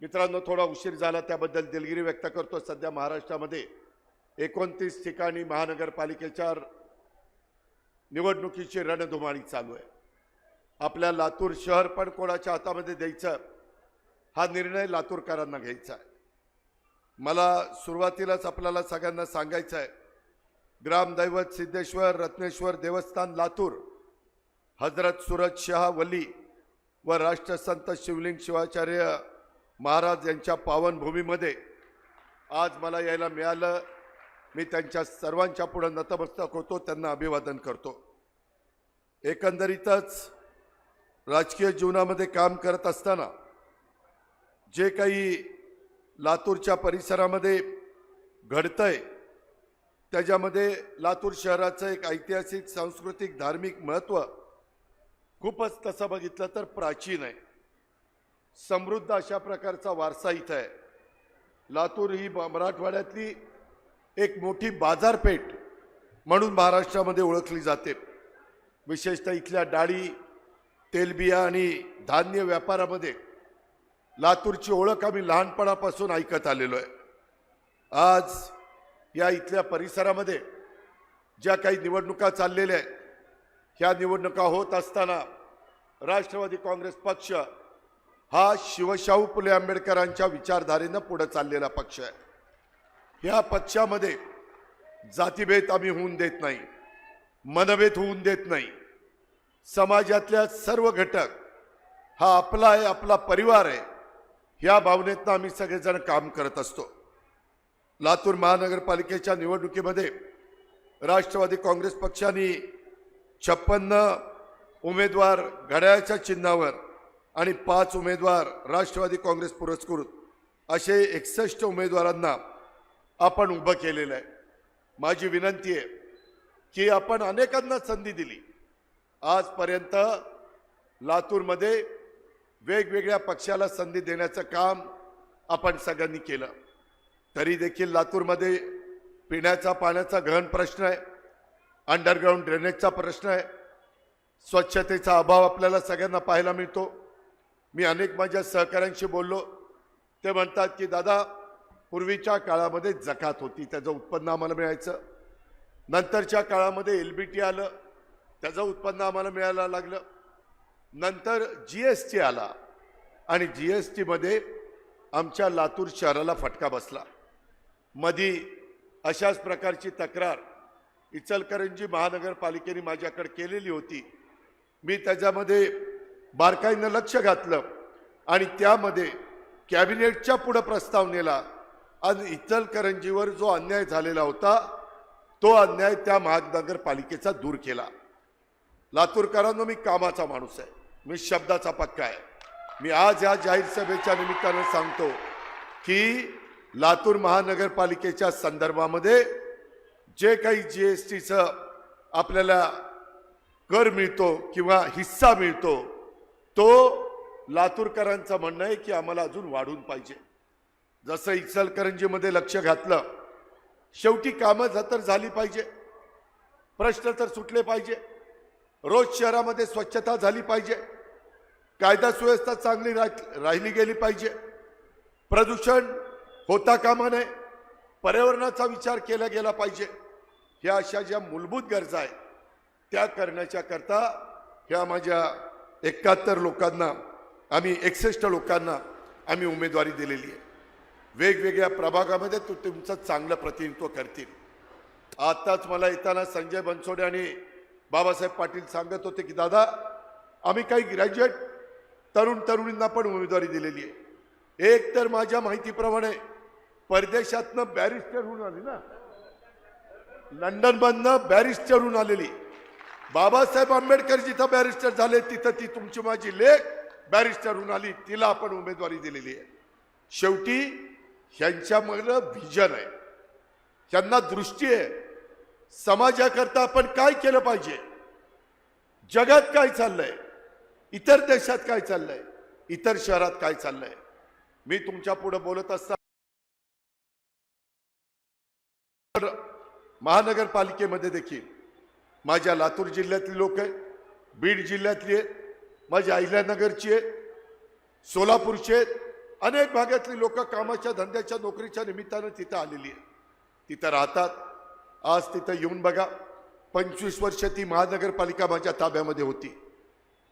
मित्रांनो, थोडा उशीर झाला त्याबद्दल दिलगिरी व्यक्त करतो। सध्या महाराष्ट्रामध्ये 29 ठिकाणी महानगरपालिकेच्या निवडणुकीची रणधुमाळी चालू आहे। आपल्या लातूर शहर पण कोणाच्या हातामध्ये द्यायचं हा निर्णय लातूरकरांना घ्यायचा आहे। मला सुरुवातीलाच आपल्याला सगळ्यांना सांगायचं आहे, ग्रामदैवत सिद्धेश्वर रत्नेश्वर देवस्थान लातूर, हजरत सूरज शाह वली व राष्ट्रसंत शिवलिंग शिवाचार्य महाराज यांच्या पावनभूमीमध्ये आज मला यायला मिळालं। मी त्यांच्या सर्वांच्या पुढे नतमस्तक होतो, त्यांना अभिवादन करतो। एकंदरीतच राजकीय जीवनामध्ये काम करत असताना जे काही लातूरच्या परिसरामध्ये घडतंय त्याच्यामध्ये लातूर शहराचं एक ऐतिहासिक सांस्कृतिक धार्मिक महत्त्व खूपच तसं बघितलं तर प्राचीन आहे। समृद्ध अशा प्रकारचा वारसा इथं आहे। लातूर ही मराठवाड्यातली एक मोठी बाजारपेठ म्हणून महाराष्ट्रामध्ये ओळखली जाते। विशेषतः इथल्या डाळी तेलबिया आणि धान्य व्यापारामध्ये लातूरची ओळख आम्ही लहानपणापासून ऐकत आलेलो आहे। आज या इथल्या परिसरामध्ये ज्या काही निवडणुका चाललेल्या आहेत, ह्या निवडणुका होत असताना राष्ट्रवादी काँग्रेस पक्ष हा शिवशाहू फुले आंबेडकरांच्या विचारधारेनं पुढे चाललेला पक्ष आहे। ह्या पक्षामध्ये जातीभेद आम्ही होऊन देत नाही, मनभेद होऊन देत नाही। समाजातल्या सर्व घटक हा आपला आहे, आपला परिवार आहे, ह्या भावनेतनं आम्ही सगळेजण काम करत असतो। लातूर महानगरपालिकेच्या निवडणुकीमध्ये राष्ट्रवादी काँग्रेस पक्षाने 56 उमेदवार घड्याळाच्या चिन्हावर आणि 5 उमेदवार राष्ट्रवादी काँग्रेस पुरस्कृत असे 61 उमेदवारांना आपण उभं केलेलं आहे। माझी विनंती आहे की आपण अनेकांना संधी दिली। आजपर्यंत लातूरमध्ये वेगवेगळ्या पक्षाला संधी देण्याचं काम आपण सगळ्यांनी केलं, तरी देखील लातूरमध्ये पिण्याचा पाण्याचा गहन प्रश्न आहे, अंडरग्राऊंड ड्रेनेजचा प्रश्न आहे, स्वच्छतेचा अभाव आपल्याला सगळ्यांना पाहायला मिळतो। मी अनेक माझ्या सहकाऱ्यांशी बोललो, ते म्हणतात की दादा पूर्वीच्या काळामध्ये जकात होती, त्याचं उत्पन्न आम्हाला मिळायचं, नंतरच्या काळामध्ये LBT आलं, त्याचं उत्पन्न आम्हाला मिळायला लागलं, नंतर GST आला आणि GST मध्ये आमच्या लातूर शहराला फटका बसला। मधी अशाच प्रकारची तक्रार इचलकरंजी महानगरपालिकेने माझ्याकडे केलेली होती। मी त्याच्यामध्ये बारकाईनं लक्ष घातलं आणि त्यामध्ये कॅबिनेटच्या पुढे प्रस्ताव नेला आणि इचलकरंजीवर जो अन्याय झालेला होता तो अन्याय त्या महानगरपालिकेचा दूर केला। लातूरकरांनो, मी कामाचा माणूस आहे, मी शब्दाचा पक्का आहे। मी आज या जाहीर सभेच्या निमित्तानं सांगतो की लातूर महानगरपालिकेच्या संदर्भामध्ये जे काही GSTचं आपल्याला कर मिळतो किंवा हिस्सा मिळतो तो लातूरकरांचं म्हणणं आहे की आम्हाला अजून वाढून पाहिजे। जसं इचलकरंजीमध्ये लक्ष घातलं, शेवटी कामं तर झाली पाहिजे, प्रश्न तर सुटले पाहिजे, रोज शहरामध्ये स्वच्छता झाली पाहिजे, कायदा सुव्यवस्था चांगली राहिली गेली पाहिजे, प्रदूषण होता कामा नये, पर्यावरणाचा विचार केला गेला पाहिजे। ह्या अशा ज्या मूलभूत गरजा आहेत त्या करण्याच्या करता ह्या माझ्या 71 लोकांना आम्ही 61 लोकांना आम्ही उमेदवारी दिलेली आहे। वेगवेगळ्या प्रभागामध्ये तुमचं चांगलं प्रतिनिधित्व करतील। आताच मला येताना संजय बनसोडे आणि बाबासाहेब पाटील सांगत होते की दादा आम्ही काही ग्रॅज्युएट तरुणींना पण उमेदवारी दिलेली आहे। एक तर माझ्या माहितीप्रमाणे परदेशातनं बॅरिस्टर होऊन आली ना, लंडनमधनं बॅरिस्टर होऊन आलेली, बाबासाहेब आंबेडकर जिथं बॅरिस्टर झाले तिथं ती तुमची माझी लेक बॅरिस्टर होऊन आली, तिला आपण उमेदवारी दिलेली आहे। शेवटी ह्यांच्यामध्ये व्हिजन आहे, त्यांना दृष्टी आहे, समाजाकरता आपण काय केलं पाहिजे, जगात काय चाललंय, इतर देशात काय चाललंय, इतर शहरात काय चाललंय। मी तुमच्या पुढे बोलत असताना महानगरपालिकेमध्ये देखील माझ्या लातूर जिल्ह्यातली लोक आहेत, बीड जिल्ह्यातली आहेत, माझ्या अहिल्यानगरची आहेत, सोलापूरचे आहेत, अनेक भागातली लोक कामाच्या धंद्याच्या नोकरीच्या निमित्तानं तिथं आलेली आहे, तिथं राहतात. आज तिथं येऊन बघा, 25 वर्ष ती महानगरपालिका माझ्या ताब्यामध्ये होती.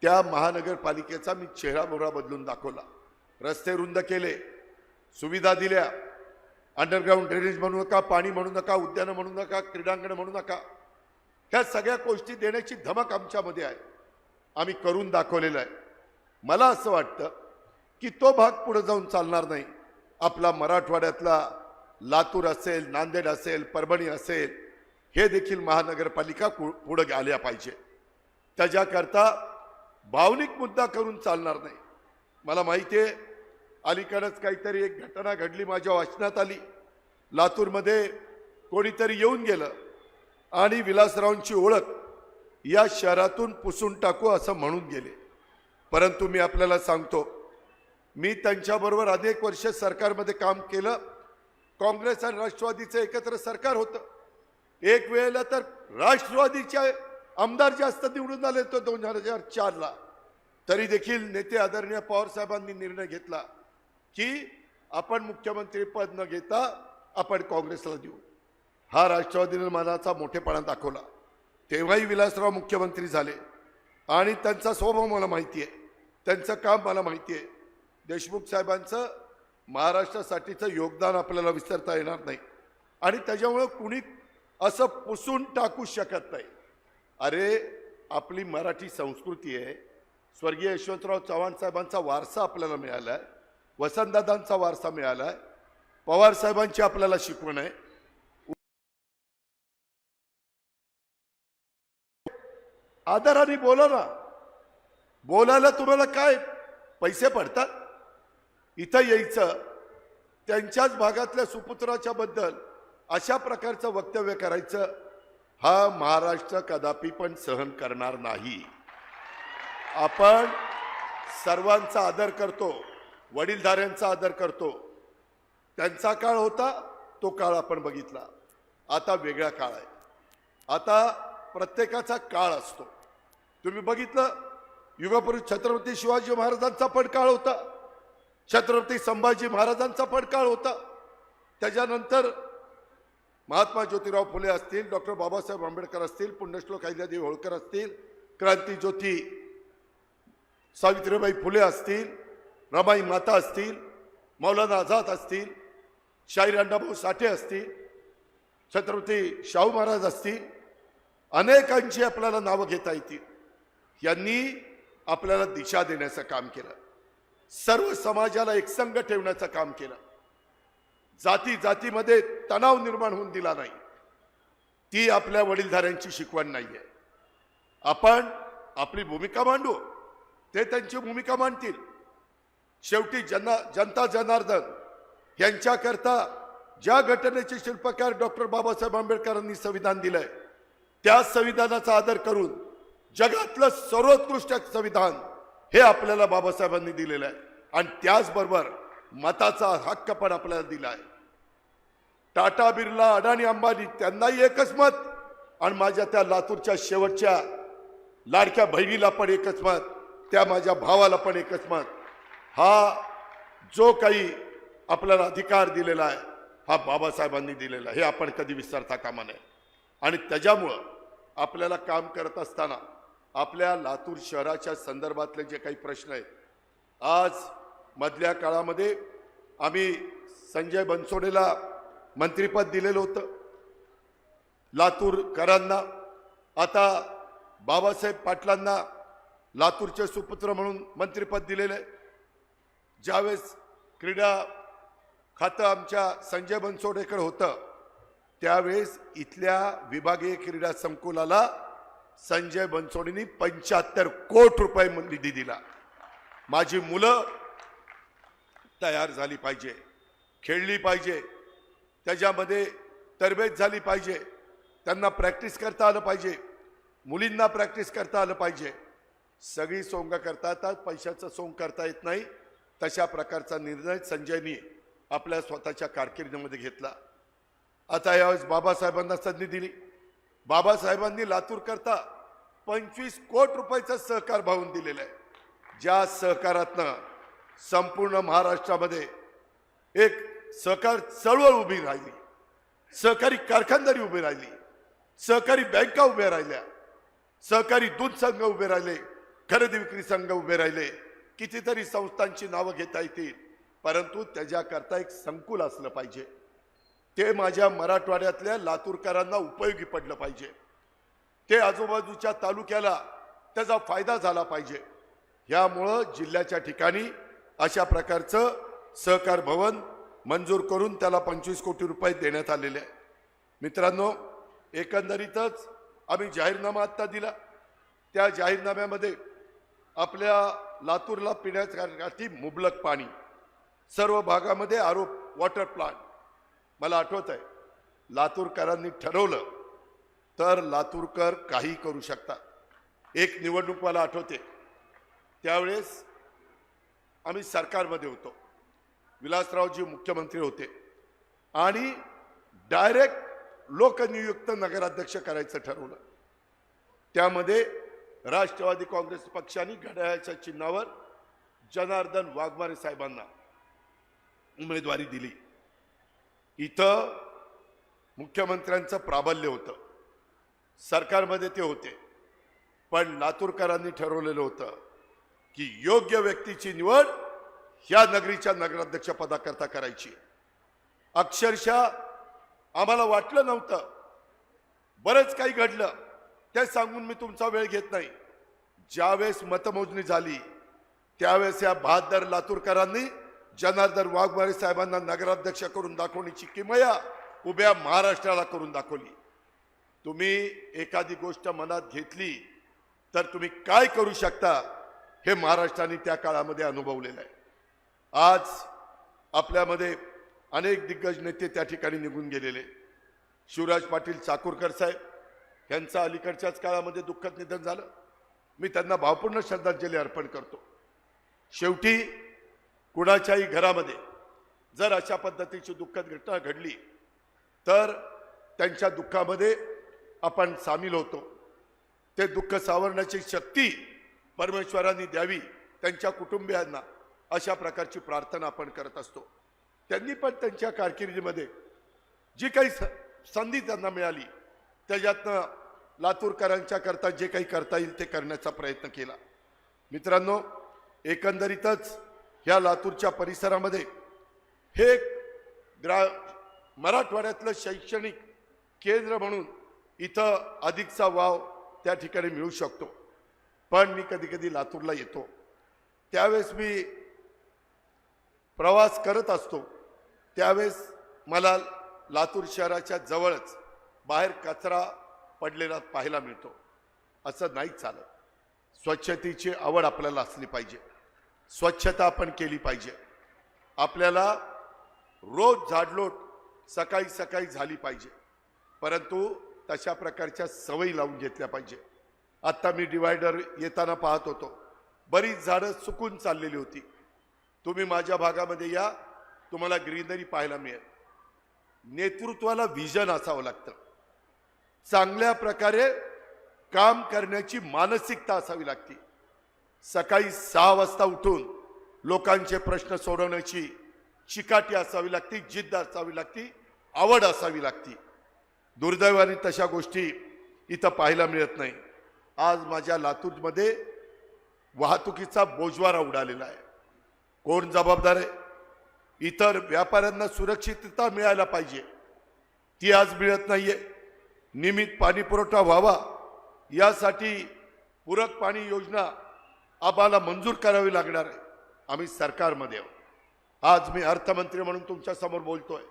त्या महानगरपालिकेचा मी चेहरा मोहरा बदलून दाखवला. रस्ते रुंद केले, सुविधा दिल्या, अंडरग्राऊंड ड्रेनेज म्हणू नका, पाणी म्हणू नका, उद्यानं म्हणू नका, क्रीडांगण म्हणू नका, ह्या सगळ्या गोष्टी देण्याची धमक आमच्यामध्ये आहे. आम्ही करून दाखवलेलं आहे. मला असं वाटतं की तो भाग पुढे जाऊन चालणार नाही. आपला मराठवाड्यातला लातूर असेल, नांदेड असेल, परभणी असेल, हे देखील महानगरपालिका पुढे आल्या पाहिजे. त्याच्याकरता भावनिक मुद्दा करून चालणार नाही. मला माहिती आहे, अलीकडेच काहीतरी एक घटना घडली, माझ्या वाचनात आली. लातूरमध्ये कोणीतरी येऊन गेलं आणि विलासरावांची ओळख या शहरातून पुसून टाकू असं म्हणून गेले. परंतु मी आपल्याला सांगतो, मी त्यांच्याबरोबर अनेक वर्ष सरकारमध्ये काम केलं. काँग्रेस आणि राष्ट्रवादीचं एकत्र सरकार होतं. एक वेळेला तर राष्ट्रवादीचे आमदार जास्त निवडून आले तो 2004ला. तरी देखील नेते आदरणीय पवार साहेबांनी निर्णय घेतला की आपण मुख्यमंत्री पद न घेता आपण काँग्रेसला देऊ. हा राष्ट्रवादीने मनाचा मोठेपणा दाखवला. तेव्हाही विलासराव मुख्यमंत्री झाले आणि त्यांचा स्वभाव मला माहिती आहे, त्यांचं काम मला माहिती आहे. देशमुख साहेबांचं महाराष्ट्रासाठीचं योगदान आपल्याला विसरता येणार नाही आणि त्याच्यामुळं कुणी असं पुसून टाकू शकत नाही. अरे, आपली मराठी संस्कृती आहे. स्वर्गीय यशवंतराव चव्हाण साहेबांचा वारसा आपल्याला मिळाला आहे, वसंतदादांचा वारसा मिळाला आहे, पवार साहेबांची आपल्याला शिकवण आहे. आदराने बोला ना. बोलायला तुम्हाला काय पैसे पडतात? इथं यायचं, त्यांच्याच भागातल्या सुपुत्राच्या बद्दल अशा प्रकारचं वक्तव्य करायचं, हा महाराष्ट्र कदापि पण सहन करणार नाही. आपण सर्वांचा आदर करतो, वडीलधाऱ्यांचा आदर करतो. त्यांचा काळ होता, तो काळ आपण बघितला. आता वेगळा काळ आहे. आता प्रत्येकाचा काळ असतो. तुम्ही बघितलं, युगपुरुष छत्रपती शिवाजी महाराजांचा पण काळ होता, छत्रपती संभाजी महाराजांचा पण काळ होता. त्याच्यानंतर महात्मा ज्योतिराव फुले असतील, डॉक्टर बाबासाहेब आंबेडकर असतील, पुण्यश्लोक अहिल्यादेवी होळकर असतील, क्रांतीज्योती सावित्रीबाई फुले असतील, रमाई माता असतील, मौलाना आझाद असतील, शाहीर अण्णाभाऊ साठे असतील, छत्रपती शाहू महाराज असतील, अनेकांची आपल्याला नावं घेता येतील. यांनी आपल्याला दिशा देण्याचं काम केलं, सर्व समाजाला एकसंग ठेवण्याचं काम केलं, जाती जातीमध्ये तणाव निर्माण होऊन दिला नाही. ती आपल्या वडीलधाऱ्यांची शिकवण नाहीये. आपण आपली भूमिका मांडू, ते त्यांची भूमिका मांडतील. शेवटी जनता जनार्दन यांच्याकरता ज्या घटनेचे शिल्पकार डॉक्टर बाबासाहेब आंबेडकरांनी संविधान दिलंय, त्या संविधानाचा आदर करून जगातलं सर्वोत्कृष्ट संविधान हे आपल्याला बाबासाहेबांनी दिलेलं आहे आणि त्याचबरोबर मताचा हक्क पण आपल्याला दिला आहे. टाटा, बिर्ला, अडाणी, अंबानी त्यांनाही एकच मत आणि माझ्या त्या लातूरच्या शेवटच्या लाडक्या बहिणीला पण एकच मत, त्या माझ्या भावाला पण एकच मत. हा जो काही आपल्याला अधिकार दिलेला आहे, हा बाबासाहेबांनी दिलेला आहे, हे आपण कधी विसरता कामा नये. आणि त्याच्यामुळं आपल्याला काम करत असताना आपल्या लातूर शहराच्या संदर्भातले जे काही प्रश्न आहेत, आज मधल्या काळामध्ये आम्ही संजय बनसोडेला मंत्रिपद दिलेलं होतं, लातूरकरांना. आता बाबासाहेब पाटलांना लातूरचे सुपुत्र म्हणून मंत्रिपद दिलेलं आहे. ज्यावेळेस क्रीडा खातं आमच्या संजय बनसोडेकडे होतं, त्यावेळेस इथल्या विभागीय क्रीडा संकुलाला संजय बनसोडेंनी 75 कोटी रुपये निधी दिला. माझी मुलं तयार झाली पाहिजे, खेळली पाहिजे, त्याच्यामध्ये तरबेज झाली पाहिजे, त्यांना प्रॅक्टिस करता आलं पाहिजे, मुलींना प्रॅक्टिस करता आलं पाहिजे. सगळी सोंग करता येतात, पैशाचं सोंग करता येत नाही. तशा प्रकारचा निर्णय संजयनी आपल्या स्वतःच्या कारकिर्दीमध्ये घेतला. आता यावेळेस बाबासाहेबांना संधी दिली. बाबासाहेबांनी लातूर करता 25 कोटी रुपयाचं सहकार भावून दिलेलं आहे. ज्या सहकारातनं संपूर्ण महाराष्ट्रामध्ये एक सहकार चळवळ उभी राहिली, सहकारी कारखानदारी उभी राहिली, सहकारी बँका उभ्या राहिल्या, सहकारी दूध संघ उभे राहिले, खरेदी विक्री संघ उभे राहिले, कितीतरी संस्थांची नावं घेता येतील, परंतु त्याच्याकरता एक संकुल असलं पाहिजे. ते माझ्या मराठवाड्यातल्या लातूरकरांना उपयोगी पडलं पाहिजे. ते आजूबाजूच्या तालुक्याला त्याचा फायदा झाला पाहिजे. यामुळं जिल्ह्याच्या ठिकाणी अशा प्रकारचं सहकार भवन मंजूर करून त्याला 25 कोटी रुपये देण्यात आलेले आहे. मित्रांनो, एकंदरीतच आम्ही जाहीरनामा आत्ता दिला. त्या जाहीरनाम्यामध्ये आपल्या लातूरला पिण्यासाठी मुबलक पाणी, सर्व भागामध्ये आरो वॉटर प्लांट. मला आठवत आहे, लातूरकरांनी ठरवलं तर लातूरकर काही करू शकतात. एक निवडणूक मला आठवते, त्यावेळेस आम्ही सरकारमध्ये होतो, विलासरावजी मुख्यमंत्री होते आणि डायरेक्ट लोकनियुक्त नगराध्यक्ष करायचं ठरवलं. त्यामध्ये राष्ट्रवादी काँग्रेस पक्षाने घड्याळाच्या चिन्हावर जनार्दन वाघमारे साहेबांना उमेदवारी दिली. इथं मुख्यमंत्र्यांचं प्राबल्य होतं, सरकारमध्ये ते होते, पण लातूरकरांनी ठरवलेलं होतं की योग्य व्यक्तीची निवड ह्या नगरीच्या नगराध्यक्ष पदाकरता करायची. अक्षरशः आम्हाला वाटलं नव्हतं, बरंच काही घडलं, ते सांगून मी तुमचा वेळ घेत नाही. ज्यावेळेस मतमोजणी झाली त्यावेळेस या बहादर लातूरकरांनी जनार्दन वाघमारे साहेबांना नगराध्यक्ष करून दाखवण्याची किमया उभ्या महाराष्ट्राला करून दाखवली. तुम्ही एखादी गोष्ट मनात घेतली तर तुम्ही काय करू शकता हे महाराष्ट्राने त्या काळामध्ये अनुभवलेलं आहे. आज आपल्यामध्ये अनेक दिग्गज नेते त्या ठिकाणी निघून गेलेले. शिवराज पाटील चाकूरकर साहेब यांचं अलीकडच्याच काळामध्ये दुःखद निधन झालं. मी त्यांना भावपूर्ण श्रद्धांजली अर्पण करतो. शेवटी कुणाच्याही घरामध्ये जर अशा पद्धतीची दुःखद घटना घडली तर त्यांच्या दुःखामध्ये आपण सामील होतो. ते दुःख सावरण्याची शक्ती परमेश्वरांनी द्यावी त्यांच्या कुटुंबियांना, अशा प्रकारची प्रार्थना आपण करत असतो. त्यांनी पण त्यांच्या कारकिर्दीमध्ये जी काही संधी त्यांना मिळाली त्याच्यातनं लातूरकरांच्या करता जे काही करता येईल ते करण्याचा प्रयत्न केला. मित्रांनो, एकंदरीतच ह्या लातूरच्या परिसरामध्ये हे मराठवाड्यातलं शैक्षणिक केंद्र म्हणून इथं अधिकचा वाव त्या ठिकाणी मिळू शकतो. पण मी कधी कधी लातूरला येतो, त्यावेळेस मी प्रवास करत असतो, त्यावेळेस मला लातूर शहराच्या जवळच बाहेर कचरा पडलेला पाहायला मिळतो. असं नाही चालत. स्वच्छतेची आवड आपल्याला असली पाहिजे, स्वच्छता आपण केली पाहिजे. आपल्याला रोज झाडलोट सकाळी सकाळी झाली पाहिजे, परंतु तशा प्रकारच्या सवयी लावून घेतल्या पाहिजे. आत्ता मी डिवायडर येताना पाहत होतो, बरीच झाडं सुकून चाललेली होती. तुम्ही माझ्या भागामध्ये या, तुम्हाला ग्रीनरी पाहायला मिळेल. नेतृत्वाला व्हिजन असावं लागतं, चांगल्या प्रकारे काम करण्याची मानसिकता असावी लागते. सकाळी 6 वाजता उठून लोकांचे प्रश्न सोडवण्याची चिकाटी असावी लागते, जिद्द असावी लागते, आवड असावी लागते. दुर्दैवाने तशा गोष्टी इथं पाहायला मिळत नाही. आज माझ्या लातूरमध्ये वाहतुकीचा बोजवारा उडालेला आहे. कोण जबाबदार आहे? इतर व्यापाऱ्यांना सुरक्षितता मिळायला पाहिजे, ती आज मिळत नाहीये. नियमित पाणी पुरवठा व्हावा यासाठी पूरक पाणी योजना आम्हाला मंजूर करावी लागणार आहे. आम्ही सरकारमध्ये आहोत. आज मी अर्थमंत्री म्हणून तुमच्या समोर बोलतोय.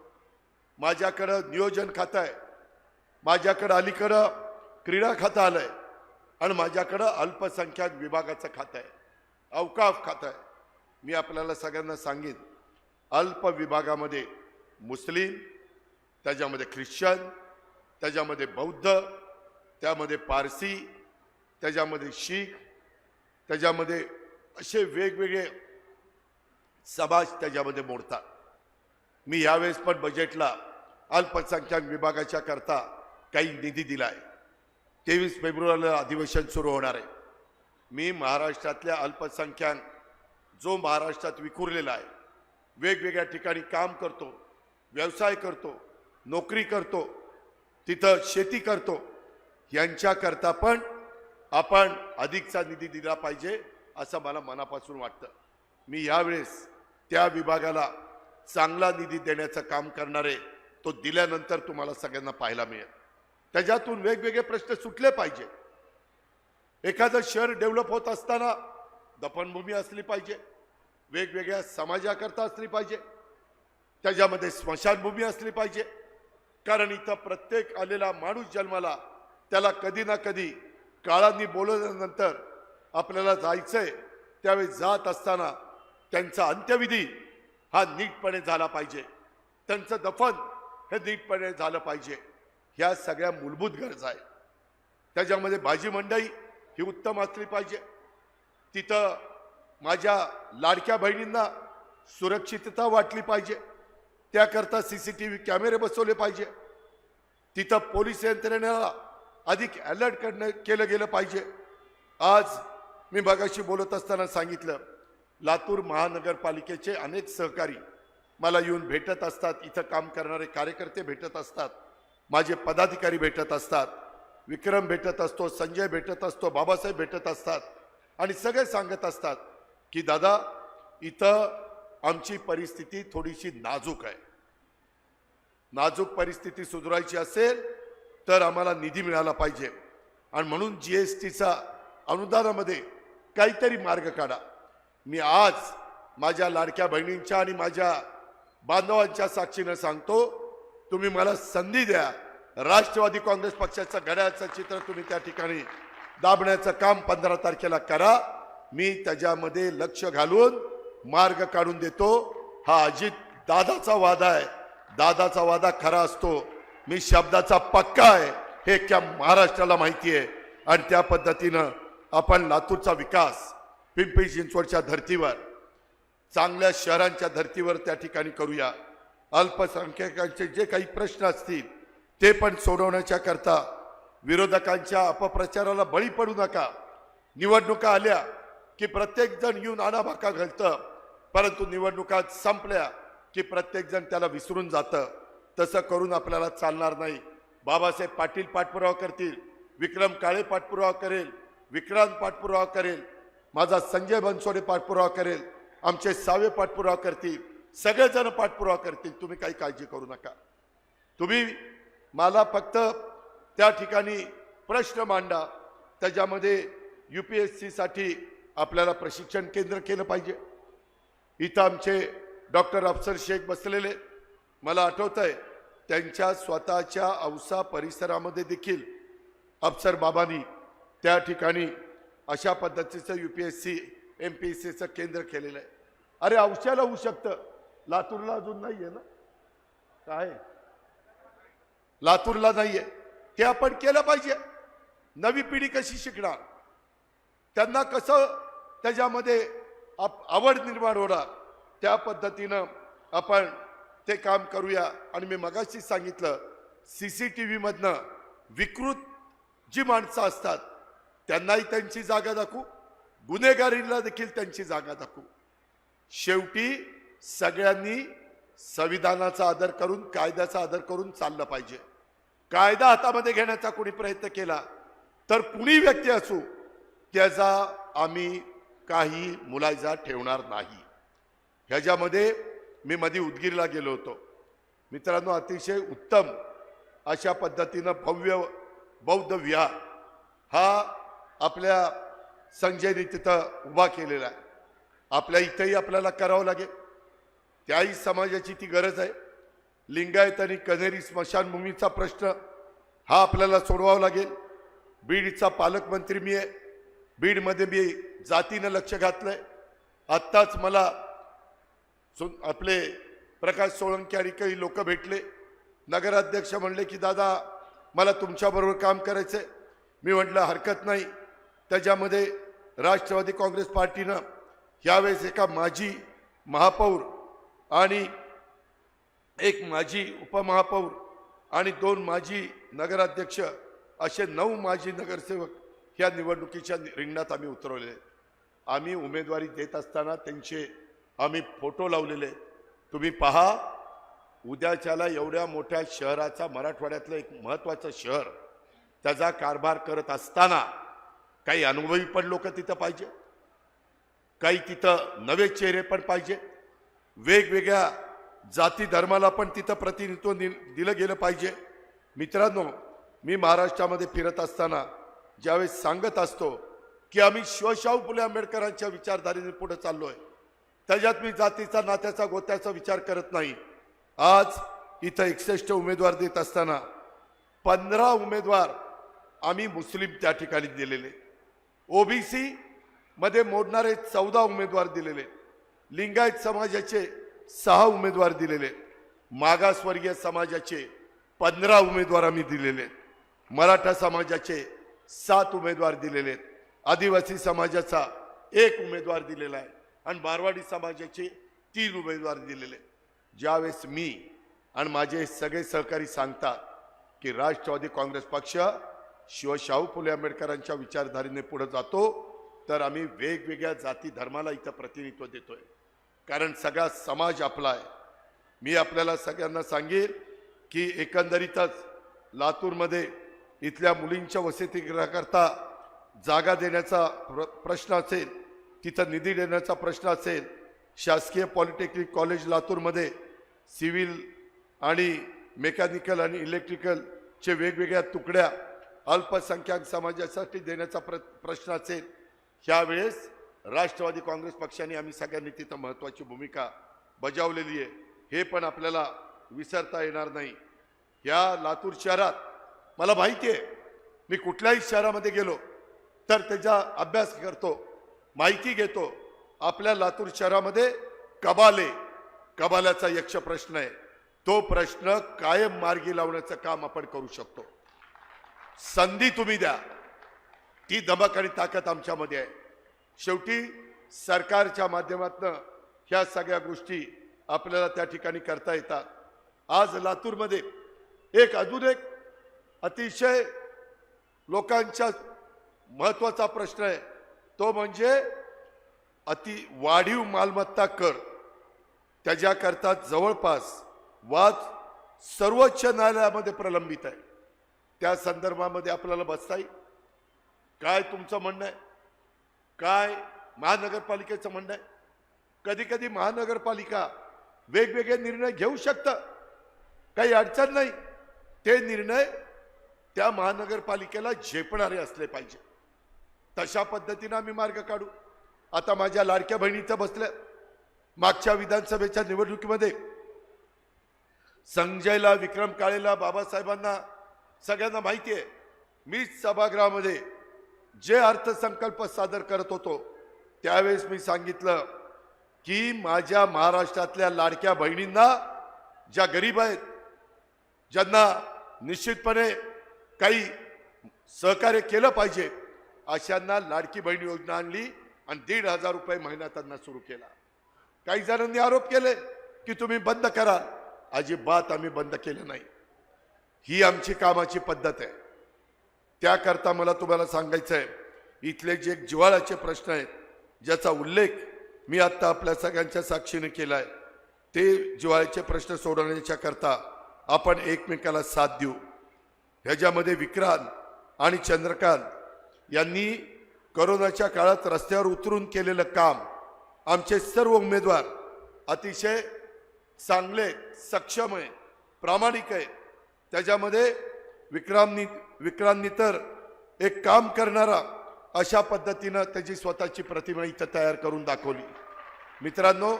माझ्याकडं नियोजन खातं आहे, माझ्याकडं अलीकडं क्रीडा खातं आलंय आणि माझ्याकडं अल्पसंख्याक विभागाचं खातं आहे, अवकाफ खातं आहे. मी आपल्याला सगळ्यांना सांगेन, अल्प विभागामध्ये मुस्लिम, त्याच्यामध्ये ख्रिश्चन, त्याच्यामध्ये बौद्ध, त्यामध्ये पारसी, त्याच्यामध्ये शीख, त्याच्यामध्ये असे वेगवेगळे समाज त्याच्यामध्ये मोडतात. मी यावेळेस पण बजेटला अल्पसंख्याक विभागाच्या करता काही निधी दिला आहे. 23 फेब्रुवारीला अधिवेशन सुरू होणार आहे. मी महाराष्ट्रातल्या अल्पसंख्याक जो महाराष्ट्रात विखुरलेला आहे, वेगवेगळ्या ठिकाणी काम करतो, व्यवसाय करतो, नोकरी करतो, तिथं शेती करतो, यांच्याकरता पण आपण अधिकचा निधी दिला पाहिजे असं मला मनापासून वाटतं. मी यावेळेस त्या विभागाला चांगला निधी देण्याचं काम करणारे तो दिल्यानंतर तुम्हाला सगळ्यांना पाहायला मिळेल. त्याच्यातून वेगवेगळे प्रश्न सुटले पाहिजे. एखादं शहर डेव्हलप होत असताना दफनभूमी असली पाहिजे, वेगवेगळ्या समाजाकरता असली पाहिजे, त्याच्यामध्ये स्मशानभूमी असली पाहिजे. कारण इथं प्रत्येक आलेला माणूस जन्माला त्याला कधी ना कधी काळांनी बोलवल्यानंतर आपल्याला जायचंय, त्यावेळी जात असताना त्यांचा अंत्यविधी हा नीटपणे झाला पाहिजे, त्यांचं दफन हे नीटपणे झालं पाहिजे. ह्या सगळ्या मूलभूत गरजा आहेत. त्याच्यामध्ये भाजी मंडई ही उत्तम असली पाहिजे. तिथं माझ्या लाडक्या बहिणींना सुरक्षितता वाटली पाहिजे, त्याकरता CCTV कॅमेरे बसवले पाहिजे. तिथं पोलीस यंत्रणेला अधिक अलर्ट केलं गेलं पाहिजे. आज मी मगाशी बोलत असताना सांगितलं, लातूर महानगरपालिकेचे अनेक सहकारी मला येऊन भेटत असतात, इथं काम करणारे कार्यकर्ते भेटत असतात, माझे पदाधिकारी भेटत असतात, विक्रम भेटत असतो, संजय भेटत असतो, बाबासाहेब भेटत असतात आणि सगळे सांगत असतात की दादा इथं आमची परिस्थिती थोडीशी नाजूक आहे. नाजूक परिस्थिती सुधारायची असेल तर आम्हाला निधी मिळाला पाहिजे आणि म्हणून GSTचा अनुदानामध्ये काहीतरी मार्ग काढा. मी आज माझ्या लाडक्या बहिणींच्या आणि माझ्या बांधवांच्या साक्षीनं सांगतो, तुम्ही मला संधी द्या. राष्ट्रवादी काँग्रेस पक्षाचं घड्याळाचं चित्र तुम्ही त्या ठिकाणी दाबण्याचं काम 15 तारखेला करा. मी त्याच्यामध्ये लक्ष घालून मार्ग काढून देतो. हा अजित दादाचा वादा आहे, दादाचा वादा खरा असतो. मी शब्दाचा पक्का आहे हे क्या महाराष्ट्राला माहिती आहे आणि त्या पद्धतीनं आपण लातूरचा विकास पिंपरी चिंचवडच्या धर्तीवर, चांगल्या शहरांच्या धर्तीवर त्या ठिकाणी करूया. अल्पसंख्याकांचे जे काही प्रश्न असतील ते पण सोडवण्याच्या करता विरोधकांच्या अपप्रचाराला बळी पडू नका. निवडणुका आल्या की प्रत्येक जण येऊन आणाभाका घालतं, परंतु निवडणुका संपल्या की प्रत्येक जण त्याला विसरून जातं. तसं करून आपल्याला चालणार नाही. बाबासाहेब पाटील पाठपुरावा करतील, विक्रम काळे पाठपुरावा करेल, विक्रांत पाठपुरावा करेल, माझा संजय बनसोडे पाठपुरावा करेल, आमचे सावे पाठपुरावा करतील, सगळेजण पाठपुरावा करतील. तुम्ही काही काळजी करू नका. तुम्ही मला फक्त त्या ठिकाणी प्रश्न मांडा. त्याच्यामध्ये UPSC साठी आपल्याला प्रशिक्षण केंद्र केलं पाहिजे. इथं आमचे डॉक्टर अफसर शेख बसलेले, मला आठवतंय त्यांच्या स्वतःच्या औसा परिसरामध्ये देखील अफसर बाबांनी त्या ठिकाणी अशा पद्धतीचं UPSC MPSCचं केंद्र केलेलं आहे. अरे औशाला होऊ शकतं, लातूरला अजून नाही आहे ना. काय लातूरला नाहीये ते आपण केलं पाहिजे. नवी पिढी कशी शिकणार, त्यांना कसं त्याच्यामध्ये आवड निर्माण होणार, त्या पद्धतीनं आपण ते काम करूया. आणि मी मगाशी सांगितलं, CCTV मधनं विकृत जी माणसं असतात त्यांनाही त्यांची जागा दाखवू, गुन्हेगारीला देखील त्यांची जागा दाखवू. शेवटी सगळ्यांनी संविधानाचा आदर करून, कायद्याचा आदर करून चाललं पाहिजे. कायदा हातामध्ये घेण्याचा कोणी प्रयत्न केला तर कुणी व्यक्ती असू त्याचा आम्ही काही मुलायजा ठेवणार नाही. ह्याच्यामध्ये मी मध्ये उदगीरला गेलो होतो. मित्रांनो, अतिशय उत्तम अशा पद्धतीनं भव्य बौद्ध विहार हा आपल्या संजयने तिथं उभा केलेला आहे. आपल्या इथंही आपल्याला करावं लागेल, त्याही समाजाची ती गरज आहे. लिंगायत आणि कन्हेरी स्मशानभूमीचा प्रश्न हा आपल्याला सोडवावा लागेल. बीडचा पालकमंत्री मी आहे, बीडमध्ये मी जातीनं लक्ष घातलंय. आत्ताच मला आपले प्रकाश सोळंके आणि काही लोक भेटले, नगराध्यक्ष म्हणले की दादा मला तुमच्याबरोबर काम करायचंय. मी म्हटलं हरकत नाही. त्याच्यामध्ये राष्ट्रवादी काँग्रेस पार्टीनं यावेळेस एका माजी महापौर आणि एक माजी उपमहापौर आणि 2 माजी नगराध्यक्ष असे 9 माजी नगरसेवक ह्या निवडणुकीच्या रिंगणात आम्ही उतरवले. आम्ही उमेदवारी देत असताना त्यांचे आम्ही फोटो लावलेले आहेत. तुम्ही पहा, उद्याच्याला एवढ्या मोठ्या शहराचा, मराठवाड्यातलं एक महत्त्वाचं शहर, त्याचा कारभार करत असताना काही अनुभवी पण लोक तिथं पाहिजे, काही तिथं नवे चेहरे पण पाहिजे, वेगवेगळ्या जाती धर्माला पण तिथं प्रतिनिधित्व दिलं गेलं पाहिजे. मित्रांनो, मी महाराष्ट्रामध्ये फिरत असताना ज्यावेळेस सांगत असतो की आम्ही शिवशाहू फुले आंबेडकरांच्या विचारधारेने पुढे चाललोय, त्याच्यात मी जातीचा, नात्याचा, गोत्याचा विचार करत नाही. आज इथं 61 उमेदवार देत असताना 15 उमेदवार आम्ही मुस्लिम त्या ठिकाणी दिलेले, ओबीसी मध्ये मोडणारे 14 उमेदवार दिलेले, लिंगायत समाजाचे 6 उमेदवार दिलेले, मागासवर्गीय समाजाचे 15 उमेदवार आम्ही दिलेले, मराठा समाजाचे 7 उमेदवार दिलेले, आदिवासी समाजाचा 1 उमेदवार दिलेला आहे आणि मारवाडी समाजाचे 3 उमेदवार दिलेले. ज्यावेळेस मी आणि माझे सगळे सहकारी सांगतात की राष्ट्रवादी काँग्रेस पक्ष शिवशाहू फुले आंबेडकरांच्या विचारधारेने पुढे जातो, तर आम्ही वेगवेगळ्या जाती धर्माला इथं प्रतिनिधित्व देतोय, कारण सगळा समाज आपला आहे. मी आपल्याला सगळ्यांना सांगेन की एकंदरीतच लातूरमध्ये इथल्या मुलींच्या वसतिगृहाकरता जागा देण्याचा प्रश्न असेल, तिथं निधी देण्याचा प्रश्न असेल, शासकीय पॉलिटेक्निक कॉलेज लातूरमध्ये सिव्हिल आणि मेकॅनिकल आणि इलेक्ट्रिकलचे वेगवेगळ्या तुकड्या अल्पसंख्याक समाजासाठी देण्याचा प्रश्न असेल, ह्यावेळेस राष्ट्रवादी काँग्रेस पक्षाने आम्ही सगळ्यांनी तिथं महत्त्वाची भूमिका बजावलेली आहे, हे पण आपल्याला विसरता येणार नाही. या लातूर शहरात मला माहिती आहे, मी कुठल्याही शहरामध्ये गेलो तर त्याचा अभ्यास करतो, माहिती घेतो. आपल्या लातूर शहरामध्ये कबाल्याचा यक्ष प्रश्न आहे, तो प्रश्न कायम मार्गी लावण्याचं काम आपण करू शकतो. संधी तुम्ही द्या, ती धमक आणि ताकद आमच्यामध्ये आहे. शेवटी सरकारच्या माध्यमातून ह्या सगळ्या गोष्टी आपल्याला त्या ठिकाणी करता येतात. आज लातूरमध्ये अजून एक अतिशय लोकांच्या महत्त्वाचा प्रश्न आहे, तो म्हणजे वाढीव मालमत्ता कर. त्याच्याकरता जवळपास वाद सर्वोच्च न्यायालयामध्ये प्रलंबित आहे. त्या संदर्भामध्ये आपल्याला बसता येईल. काय तुमचं म्हणणं आहे, काय महानगरपालिकेचं म्हणणं आहे? कधी कधी महानगरपालिका वेगवेगळे निर्णय घेऊ शकतं, काही अडचण नाही. ते निर्णय त्या महानगरपालिकेला झेपणारे असले पाहिजे. तशा पद्धतीने आम्ही मार्ग काढू. आता माझ्या लाडक्या बहिणीचं बसल्या, मागच्या विधानसभेच्या निवडणुकीमध्ये संजयला, विक्रम काळेला, बाबासाहेबांना सगळ्यांना माहिती आहे, मीच सभागृहामध्ये जे अर्थसंकल्प सादर करत होतो त्यावेळेस मी सांगितलं की माझ्या महाराष्ट्रातल्या लाडक्या बहिणींना, ज्या गरीब आहेत, ज्यांना निश्चितपणे काही सहकार्य केलं पाहिजे, अशांना लाडकी बहीण योजना आणली आणि 1,500 रुपये महिना त्यांना सुरू केला. काही जणांनी आरोप केले की तुम्ही बंद करा. अजिबात आम्ही बंद केलं नाही. ही आमची कामाची पद्धत आहे. त्याकरता मला तुम्हाला सांगायचं आहे, इथले जे जिव्हाळ्याचे प्रश्न आहेत, ज्याचा उल्लेख मी आत्ता आपल्या सगळ्यांच्या साक्षीने केला आहे, ते जिव्हाळ्याचे प्रश्न सोडवण्याच्या करता आपण एकमेकाला साथ देऊ. ह्याच्यामध्ये विक्रांत आणि चंद्रकांत यांनी कोरोनाच्या काळात रस्त्यावर उतरून केलेलं काम, आमचे सर्व उमेदवार अतिशय चांगले, सक्षम आहे, प्रामाणिक आहे. त्याच्यामध्ये विक्रांतनी तर एक काम करणारा अशा पद्धतीनं त्याची स्वतःची प्रतिमा इथं तयार करून दाखवली. मित्रांनो,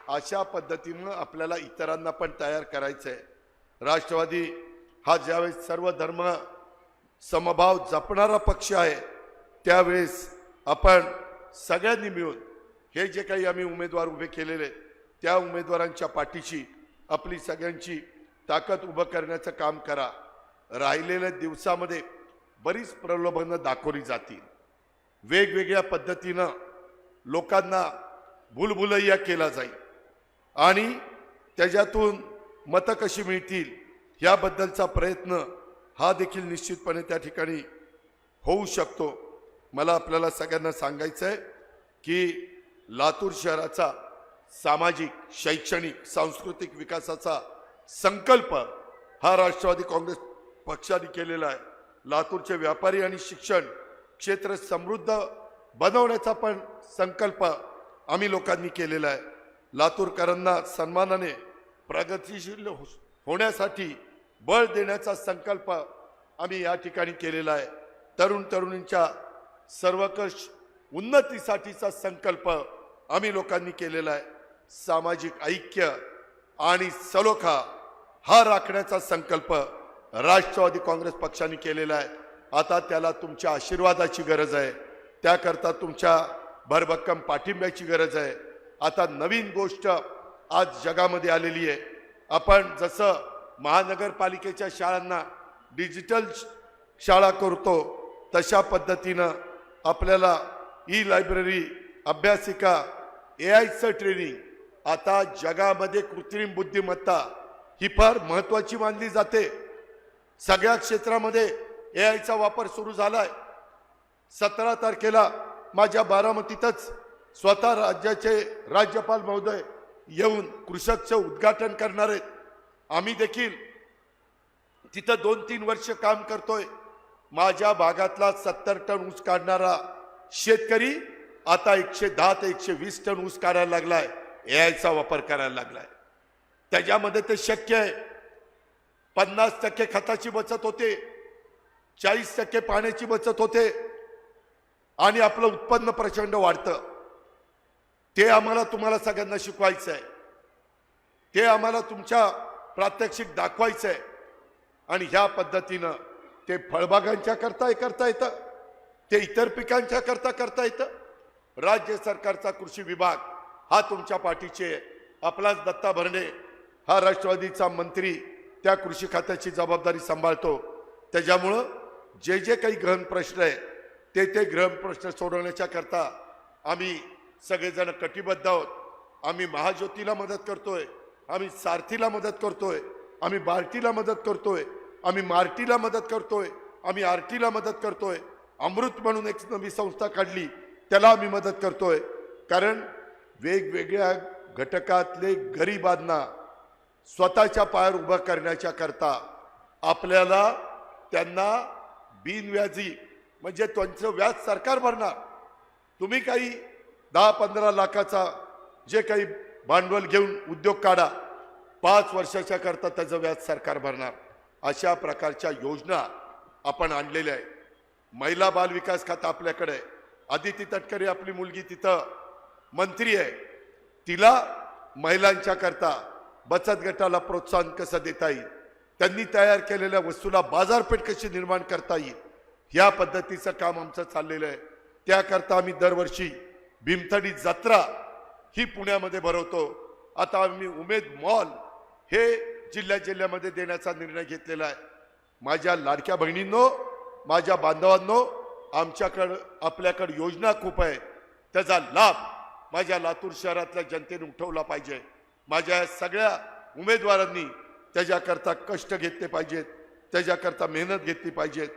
अशा पद्धतीनं आपल्याला इतरांना पण तयार करायचं आहे. राष्ट्रवादी हा ज्यावेळेस सर्व धर्म समभाव जपणारा पक्ष आहे, त्यावेळेस आपण सगळ्यांनी मिळून हे जे काही आम्ही उमेदवार उभे केलेले, त्या उमेदवारांच्या पाठीशी आपली सगळ्यांची ताकद उभं करण्याचं काम करा. राहिलेल्या दिवसामध्ये बरीच प्रलोभनं दाखवली जातील, वेगवेगळ्या पद्धतीनं लोकांना भूलभुलैया केला जाईल आणि त्याच्यातून मतं कशी मिळतील याबद्दलचा प्रयत्न हा देखील निश्चितपणे त्या ठिकाणी होऊ शकतो. मला आपल्याला सगळ्यांना सांगायचं आहे की लातूर शहराचा सामाजिक, शैक्षणिक, सांस्कृतिक विकासाचा संकल्प हा राष्ट्रवादी काँग्रेस पक्षाने केलेला आहे. लातूरचे व्यापारी आणि शिक्षण क्षेत्र समृद्ध बनवण्याचा पण संकल्प आम्ही लोकांनी केलेला आहे. लातूरकरांना सन्मानाने प्रगतिशील होण्यासाठी बळ देण्याचा संकल्प आम्ही या ठिकाणी केलेला आहे. तरुण तरुणींच्या सर्वकष उन्नतीसाठीचा संकल्प आम्ही लोकांनी केलेला आहे. सामाजिक ऐक्य आणि सलोखा हा राखण्याचा संकल्प राष्ट्रवादी काँग्रेस पक्षाने केलेला आहे. आता त्याला तुमच्या आशीर्वादाची गरज आहे. त्याकरता तुमच्या भरभक्कम पाठिंब्याची गरज आहे. आता नवीन गोष्ट आज जगामध्ये आलेली आहे. आपण जसं महानगरपालिकेच्या शाळांना डिजिटल शाळा करतो तशा पद्धतीनं आपल्याला ई लायब्ररी, अभ्यासिका, AIचं ट्रेनिंग, आता जगामध्ये कृत्रिम बुद्धिमत्ता ही फार महत्वाची मानली जाते. सगळ्या क्षेत्रामध्ये AIचा वापर सुरू झालाय. 17 तारखेला माझ्या बारामतीतच स्वतः राज्याचे राज्यपाल महोदय येऊन कृषकचं उद्घाटन करणार आहेत. आम्ही देखील तिथं 2-3 वर्ष काम करतोय. माझ्या भागातला 70 टन ऊस काढणारा शेतकरी आता 110 ते 120 टन ऊस काढायला लागलाय. AIचा वापर करायला लागलाय. त्याच्यामध्ये ते शक्य आहे. 50% खताची बचत होते, 40% पाण्याची बचत होते आणि आपलं उत्पन्न प्रचंड वाढतं. ते आम्हाला तुम्हाला सगळ्यांना शिकवायचं आहे. ते आम्हाला तुमच्या प्रात्यक्षिक दाखवायचं आहे. आणि ह्या पद्धतीनं ते फळबागांच्या करता येतं, ते इतर पिकांच्या करता येतं. राज्य सरकारचा कृषी विभाग हा तुमच्या पाठीचे. आपलाच दत्ता भरणे हा राष्ट्रवादीचा मंत्री त्या कृषी खात्याची जबाबदारी सांभाळतो. त्याच्यामुळं जे जे काही गहन प्रश्न आहे ते गहन प्रश्न सोडवण्याच्या करता आम्ही सगळेजण कटिबद्ध आहोत. आम्ही महाज्योतीला मदत करतोय, आम्ही सारथीला मदत करतोय, आम्ही बार्टीला मदत करतोय, आम्ही मार्टीला मदत करतोय, आम्ही आरटीला मदत करतोय. अमृत म्हणून एक नवी संस्था काढली, त्याला आम्ही मदत करतोय. कारण वेगवेगळ्या घटकातले गरिबांना स्वतःच्या पायावर उभं करण्याच्या करता आपल्याला त्यांना बिनव्याजी म्हणजे त्यांचं व्याज सरकार भरणार. तुम्ही काही 10-15 लाखाचा जे काही भांडवल घेऊन उद्योग काढा, 5 वर्षाच्या करता त्याचं व्याज सरकार भरणार. अशा प्रकारच्या योजना आपण आणलेल्या आहे. महिला बाल विकास खातं आपल्याकडे आहे. आदिती तटकरे आपली मुलगी तिथं मंत्री आहे. तिला महिलांच्या करता बचत गटाला प्रोत्साहन कसं देता येईल, त्यांनी तयार केलेल्या वस्तूला बाजारपेठ कशी निर्माण करता येईल, या पद्धतीचं काम आमचं चाललेलं आहे. त्याकरता आम्ही दरवर्षी भीमथडी जत्रा ही पुण्यामध्ये भरवतो. आता आम्ही उमेद मॉल हे जिल्ह्यामध्ये देण्याचा निर्णय घेतलेला आहे. माझ्या लाडक्या बहिणींनो, माझ्या बांधवांनो, आपल्याकडे योजना खूप आहे. त्याचा लाभ माझ्या लातूर शहरातल्या जनतेने उठवला पाहिजे. माझ्या सगळ्या उमेदवारांनी त्याच्याकरता कष्ट घेतले पाहिजेत, त्याच्याकरता मेहनत घेतली पाहिजेत.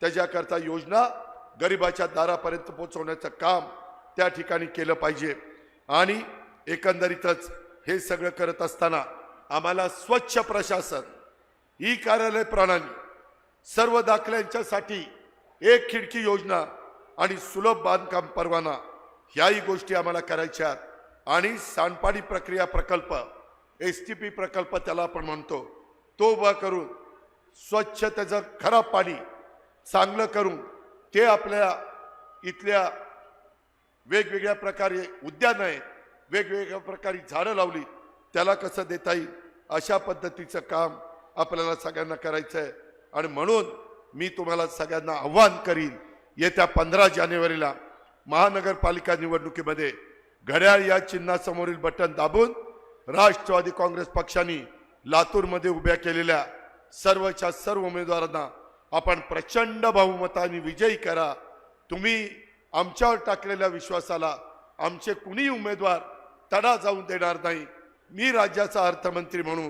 त्याच्याकरता योजना गरिबाच्या दारापर्यंत पोहोचवण्याचं काम त्या ठिकाणी केलं पाहिजे. आणि एकंदरीतच हे सगळं करत असताना आम्हाला स्वच्छ प्रशासन, ई कार्यालय प्रणाली, सर्व दाखल्यांच्यासाठी एक खिडकी योजना आणि सुलभ बांधकाम परवाना ह्याही गोष्टी आम्हाला करायच्या आहेत. आणि सांडपाणी प्रक्रिया प्रकल्प, STP प्रकल्प त्याला आपण म्हणतो, तो उभा करून स्वच्छ त्याचं खराब पाणी चांगलं करून ते आपल्या इथल्या वेगवेगळ्या प्रकारे उद्यान आहेत, वेगवेगळ्या प्रकारे झाडं लावली, त्याला कसं देता येईल अशा पद्धतीचं काम आपल्याला सगळ्यांना करायचं आहे. आणि म्हणून मी तुम्हाला सगळ्यांना आव्हान करीन, येत्या 15 जानेवारीला महानगरपालिका निवडणुकीमध्ये घड्याळ या चिन्हासमोरील बटन दाबून राष्ट्रवादी काँग्रेस पक्षाने लातूरमध्ये उभ्या केलेल्या सर्वच्या सर्व उमेदवारांना आपण प्रचंड बहुमताने विजयी करा. तुम्ही आमच्यावर टाकलेल्या विश्वासाला आमचे कुणी उमेदवार तडा जाऊन देणार नाही. मी राज्याचा अर्थमंत्री म्हणून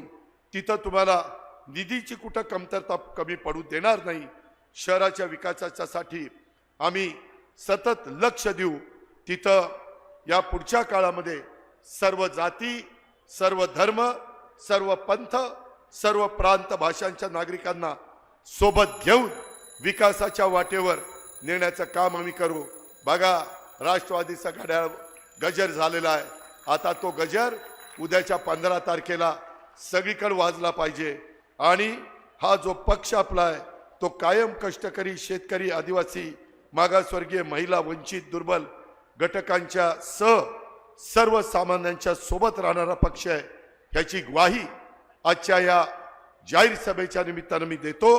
तिथं तुम्हाला निधीची कुठं कमतरता कमी पडू देणार नाही. शहराच्या विकासासाठी आम्ही सतत लक्ष देऊ. तिथं या पुढच्या काळामध्ये सर्व जाती, सर्व धर्म, सर्व पंथ, सर्व प्रांत भाषांच्या नागरिकांना सोबत घेऊन विकासाच्या वाटेवर नेण्याचं काम आम्ही करू. बघा, राष्ट्रवादीचा घड्याळ गजर झालेला आहे. आता तो गजर उद्याच्या 15 तारखेला सगळीकडे वाजला पाहिजे. आणि हा जो पक्ष आपला आहे तो कायम कष्टकरी, शेतकरी, आदिवासी, मागासवर्गीय, महिला, वंचित, दुर्बल घटकांच्या सर्वसामान्यांच्या सोबत राहणारा पक्ष आहे. ह्याची ग्वाही आजच्या या जाहीर सभेच्या निमित्तानं मी देतो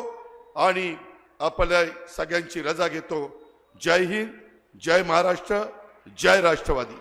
आणि आपल्या सगळ्यांची रजा घेतो. जय हिंद, जय महाराष्ट्र, जय राष्ट्रवादी.